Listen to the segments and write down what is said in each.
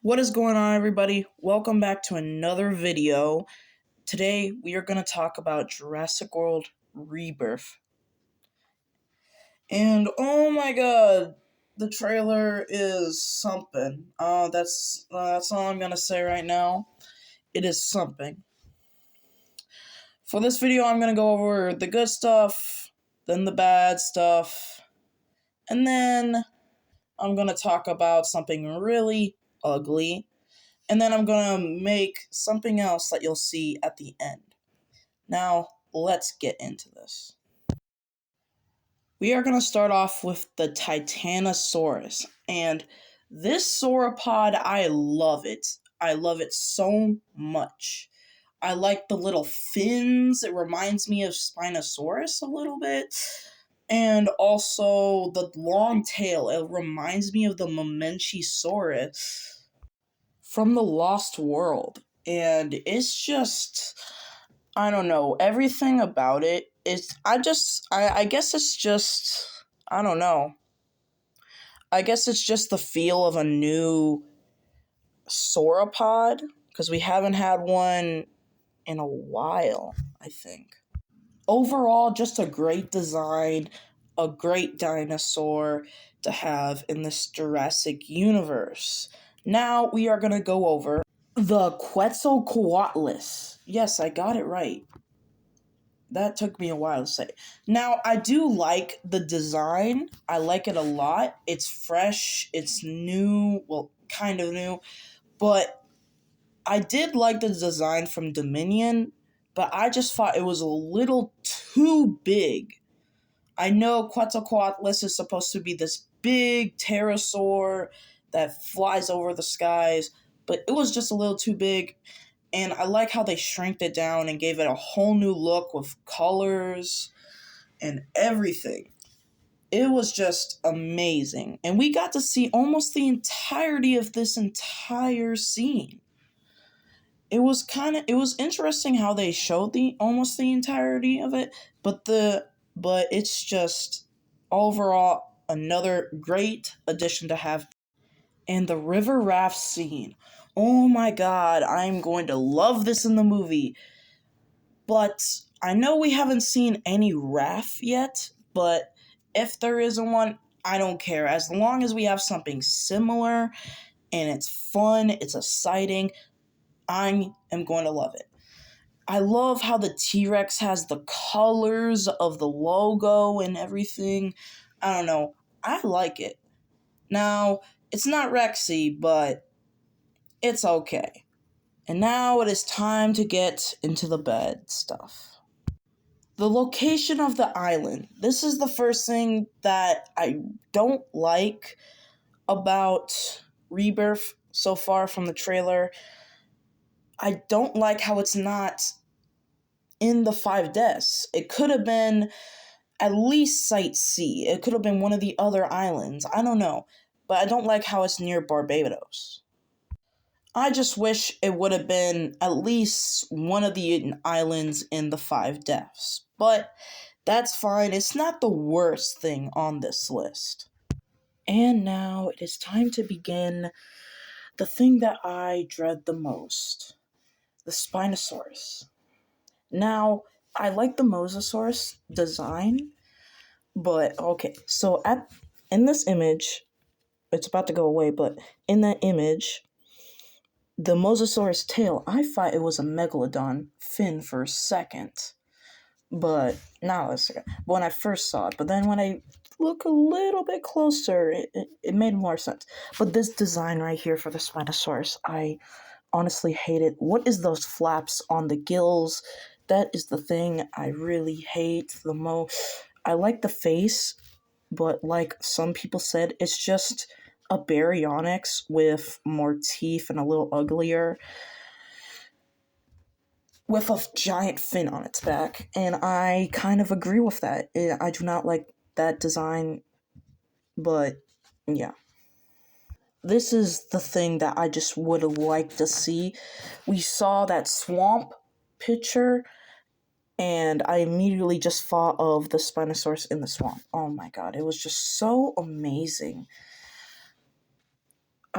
What is going on, everybody? Welcome back to another video. Today we are going to talk about Jurassic World Rebirth. And oh my god, the trailer is something. That's all I'm going to say right now. It is something. For this video, I'm going to go over the good stuff, then the bad stuff, and then I'm going to talk about something really ugly. And then I'm going to make something else that you'll see at the end. Now, let's get into this. We are going to start off with the Titanosaurus. And this sauropod, I love it. I love it so much. I like the little fins. It reminds me of Spinosaurus a little bit. And also the long tail. It reminds me of the Mamenchisaurus from the Lost World, and it's just, I don't know, everything about it is, I guess it's just, I don't know, I guess it's just the feel of a new sauropod, because we haven't had one in a while, I think. Overall, just a great design, a great dinosaur to have in this Jurassic universe. Now we are going to go over the Quetzalcoatlus. Yes, I got it right. That took me a while to say. Now, I do like the design. I like it a lot. It's fresh. It's new. Well, kind of new. But I did like the design from Dominion, but I just thought it was a little too big. I know Quetzalcoatlus is supposed to be this big pterosaur that flies over the skies, but it was just a little too big, and I like how they shrinked it down and gave it a whole new look with colors and everything. It was just amazing, and we got to see almost the entirety of this entire scene. It was interesting how they showed almost the entirety of it, but it's just overall another great addition to have. And the river raft scene. Oh my god, I'm going to love this in the movie. But I know we haven't seen any raft yet, but if there isn't one, I don't care. As long as we have something similar and it's fun, it's exciting, I am going to love it. I love how the T-Rex has the colors of the logo and everything. I don't know. I like it. Now, it's not Rexy, but it's okay. And now it is time to get into the bad stuff. The location of the island. This is the first thing that I don't like about Rebirth so far from the trailer. I don't like how it's not in the 5 deaths. It could have been at least Site C. It could have been one of the other islands. I don't know. But I don't like how it's near Barbados. I just wish it would have been at least one of the islands in the 5 deaths. But that's fine. It's not the worst thing on this list. And now it is time to begin the thing that I dread the most. The Spinosaurus. Now, I like the Mosasaurus design, but okay. So in this image, it's about to go away, but in that image, the Mosasaurus tail, I thought it was a megalodon fin for a second, but now it's when I first saw it. But then when I look a little bit closer, it made more sense. But this design right here for the Spinosaurus, I honestly hate it. What is those flaps on the gills? That is the thing I really hate the most. I like the face, but like some people said, it's just a baryonyx with more teeth and a little uglier, with a giant fin on its back. And I kind of agree with that. I do not like that design, but yeah. This is the thing that I just would have liked to see. We saw that swamp picture, and I immediately just thought of the Spinosaurus in the swamp. Oh my god, it was just so amazing.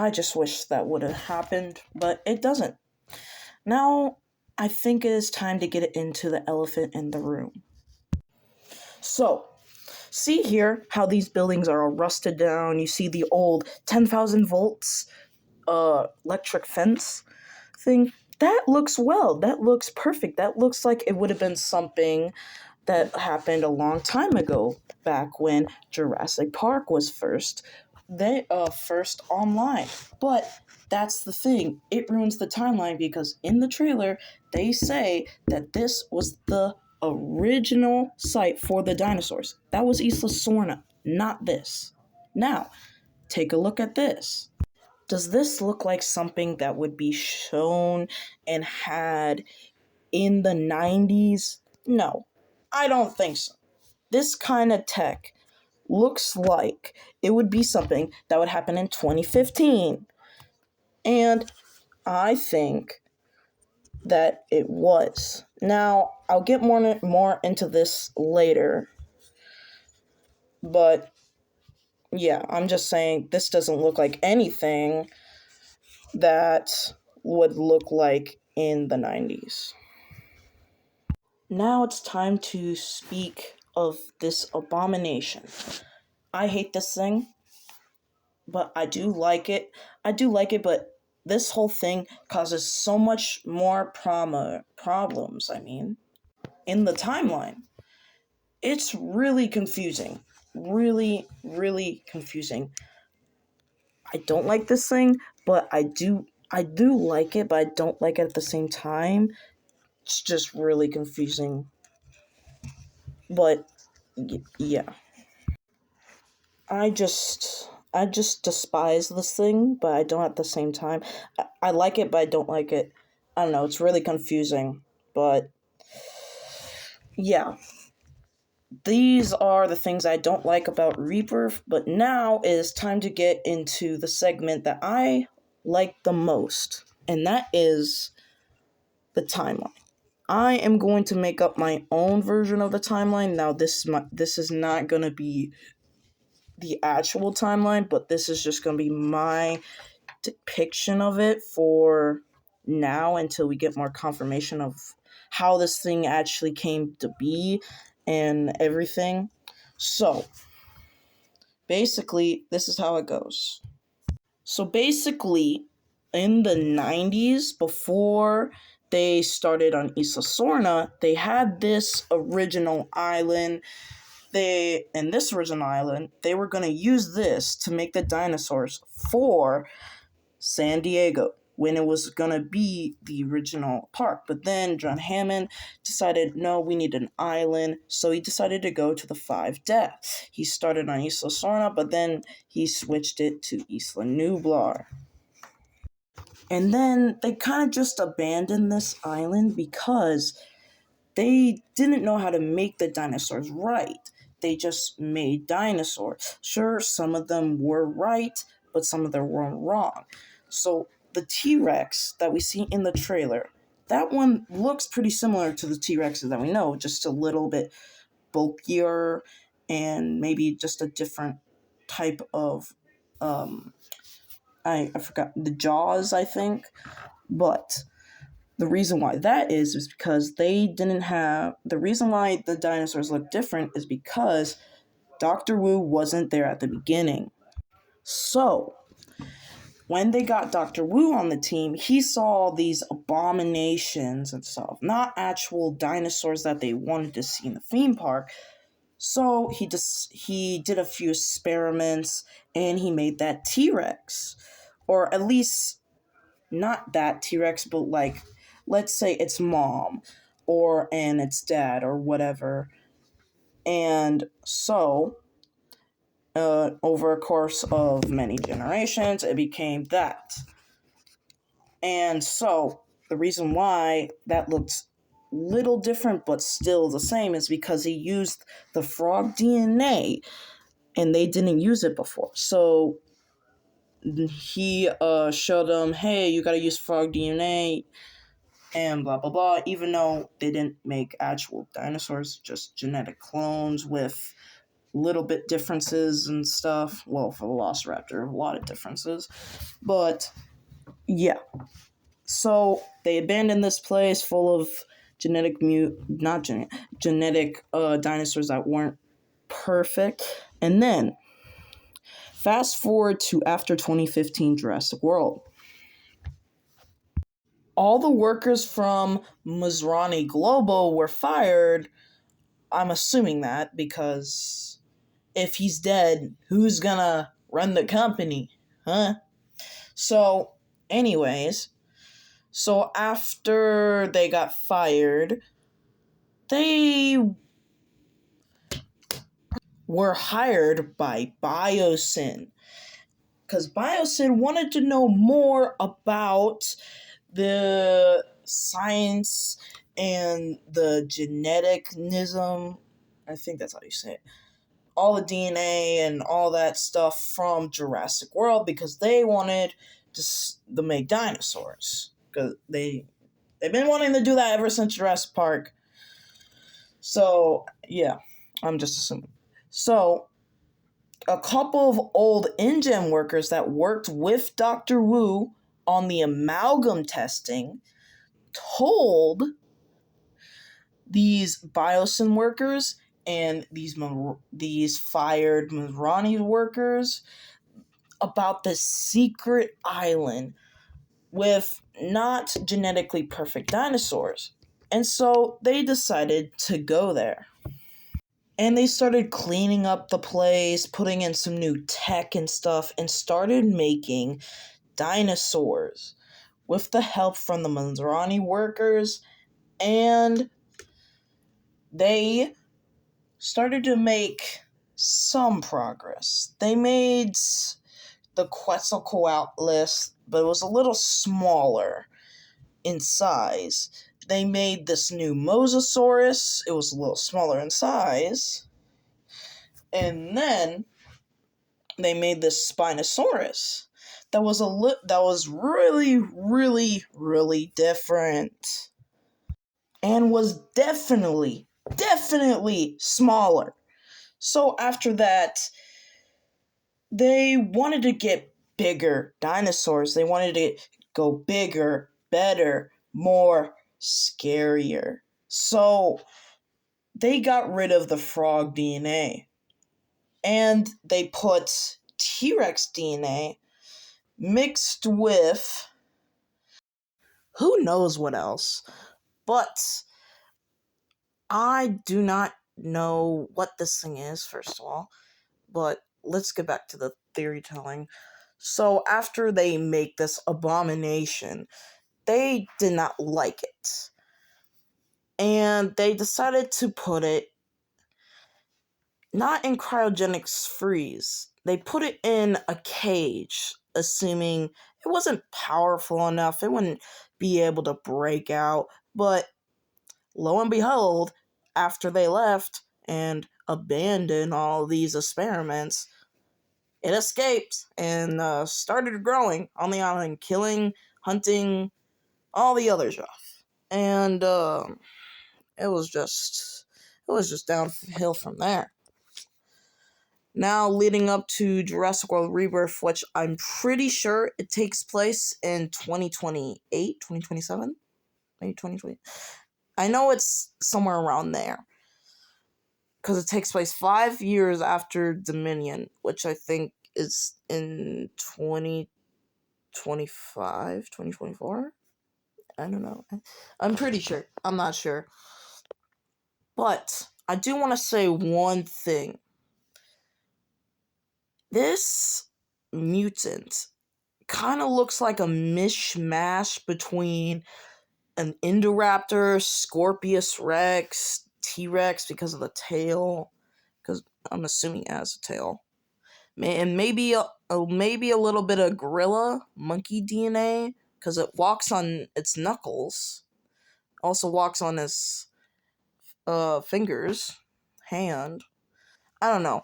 I just wish that would have happened, but it doesn't. Now, I think it is time to get into the elephant in the room. So, see here how these buildings are all rusted down. You see the old 10,000 volts electric fence thing. That looks well. That looks perfect. That looks like it would have been something that happened a long time ago, back when Jurassic Park was first online. But that's the thing. It ruins the timeline because in the trailer they say that this was the original site for the dinosaurs. That was Isla Sorna, not this. Now, take a look at this. Does this look like something that would be shown and had in the 90s? No, I don't think so. This kind of tech looks like it would be something that would happen in 2015. And I think that it was. Now, I'll get more into this later. But yeah, I'm just saying this doesn't look like anything that would look like in the 90s. Now it's time to speak of this abomination. I hate this thing, but I do like it. But this whole thing causes so much more problems, in the timeline. It's really confusing. Really, really confusing. I don't like this thing, but I do like it, but I don't like it at the same time. It's just really confusing. But yeah. I just despise this thing, but I don't at the same time. I like it, but I don't like it. I don't know, it's really confusing. But yeah. These are the things I don't like about Rebirth, but now it is time to get into the segment that I like the most, and that is the timeline. I am going to make up my own version of the timeline. Now, this is not going to be the actual timeline, but this is just going to be my depiction of it for now until we get more confirmation of how this thing actually came to be and everything. So, basically, this is how it goes. So, basically, in the 90s, before they started on Isla Sorna, they had this original island. In this original island, they were going to use this to make the dinosaurs for San Diego when it was going to be the original park. But then John Hammond decided, no, we need an island. So he decided to go to the Five Deaths. He started on Isla Sorna, but then he switched it to Isla Nublar. And then they kind of just abandoned this island because they didn't know how to make the dinosaurs right. They just made dinosaurs. Sure, some of them were right, but some of them were wrong. So the T-Rex that we see in the trailer, that one looks pretty similar to the T-Rexes that we know, just a little bit bulkier and maybe just a different type of, I forgot, the jaws, I think. But the reason why that is because the reason why the dinosaurs look different is because Dr. Wu wasn't there at the beginning. So, when they got Dr. Wu on the team, he saw these abominations and stuff, not actual dinosaurs that they wanted to see in the theme park. So he did a few experiments and he made that T-Rex, or at least not that T-Rex, but like, let's say its mom and its dad or whatever. And so over a course of many generations, it became that. And so the reason why that looks little different but still the same is because he used the frog DNA and they didn't use it before. So he showed them, hey, you gotta use frog DNA and blah blah blah, even though they didn't make actual dinosaurs, just genetic clones with little bit differences and stuff. Well, for the Velociraptor, a lot of differences. But yeah. So they abandoned this place full of genetic dinosaurs that weren't perfect. And then fast forward to after 2015 Jurassic World. All the workers from Masrani Global were fired. I'm assuming that because if he's dead, who's gonna run the company? Huh? So, anyways, so after they got fired, they were hired by Biosyn because Biosyn wanted to know more about the science and the geneticnism. I think that's how you say it. All the DNA and all that stuff from Jurassic World because they wanted to make dinosaurs because they've been wanting to do that ever since Jurassic Park. So yeah, I'm just assuming. So a couple of old InGen workers that worked with Dr. Wu on the amalgam testing told these Biosyn workers and these fired Masrani workers about the secret island with not genetically perfect dinosaurs. And so they decided to go there. And they started cleaning up the place, putting in some new tech and stuff, and started making dinosaurs with the help from the Masrani workers. And they started to make some progress. They made the Quetzalcoatlus, but it was a little smaller in size. They made this new Mosasaurus. It was a little smaller in size. And then they made this Spinosaurus that was really, really, really different. And was definitely smaller. So after that, they wanted to get bigger dinosaurs. They wanted to go bigger, better, more scarier. So they got rid of the frog DNA. And they put T-Rex DNA mixed with who knows what else. But I do not know what this thing is, first of all. But let's get back to the theory telling. So after they make this abomination, they did not like it. And they decided to put it not in cryogenic freeze. They put it in a cage, assuming it wasn't powerful enough. It wouldn't be able to break out. But lo and behold, after they left and abandoned all these experiments, it escaped and started growing on the island, killing, hunting, all the other stuff. And it was just downhill from there. Now leading up to Jurassic World Rebirth, which I'm pretty sure it takes place in 2028, 2027, maybe 2020. I know it's somewhere around there. Because it takes place 5 years after Dominion, which I think is in 2025, 2024? I don't know. I'm pretty sure. I'm not sure. But I do want to say one thing. This mutant kind of looks like a mishmash between an Indoraptor, Scorpius Rex, T-Rex because of the tail. Because I'm assuming it has a tail. And maybe a little bit of gorilla, monkey DNA. Because it walks on its knuckles. Also walks on its fingers. Hand. I don't know.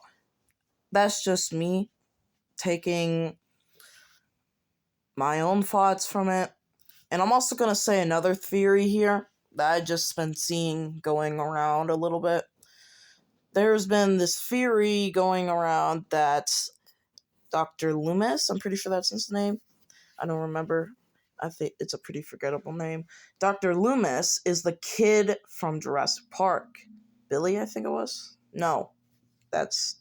That's just me taking my own thoughts from it. And I'm also going to say another theory here that I just been seeing going around a little bit. there's been this theory going around that Dr. Loomis, I'm pretty sure that's his name. I don't remember. I think it's a pretty forgettable name. Dr. Loomis is the kid from Jurassic Park. Billy, I think it was? No, that's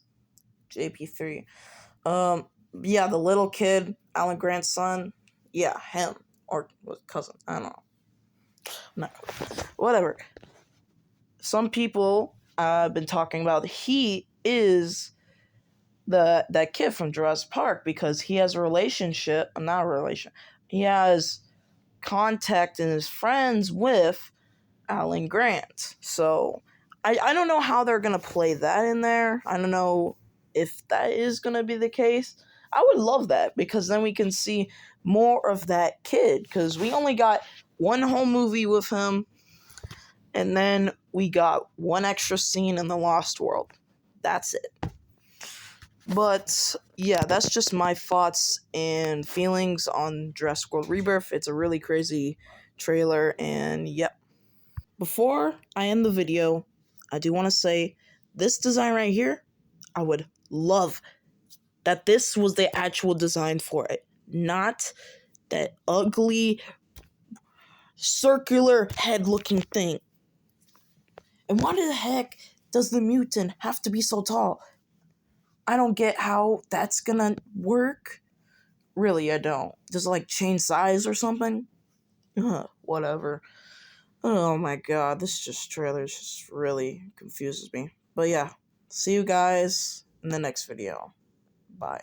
JP3. Yeah, the little kid, Alan Grant's son. Yeah, him. Or cousin. I don't know. Not whatever. Some people have been talking about he is that kid from Jurassic Park because he has a relationship. Not a relation. He has contact and is friends with Alan Grant. So I don't know how they're gonna play that in there. I don't know if that is gonna be the case. I would love that because then we can see more of that kid because we only got one whole movie with him and then we got one extra scene in The Lost World. That's it. But yeah, that's just my thoughts and feelings on Jurassic World Rebirth. It's a really crazy trailer, and yep. Before I end the video, I do want to say this design right here, I would love that this was the actual design for it, not that ugly circular head looking thing. And why the heck does the mutant have to be so tall? I don't get how that's gonna work. Really, I don't. Does it like change size or something? Whatever. Oh my god, this trailer just really confuses me. But yeah, see you guys in the next video. Bye.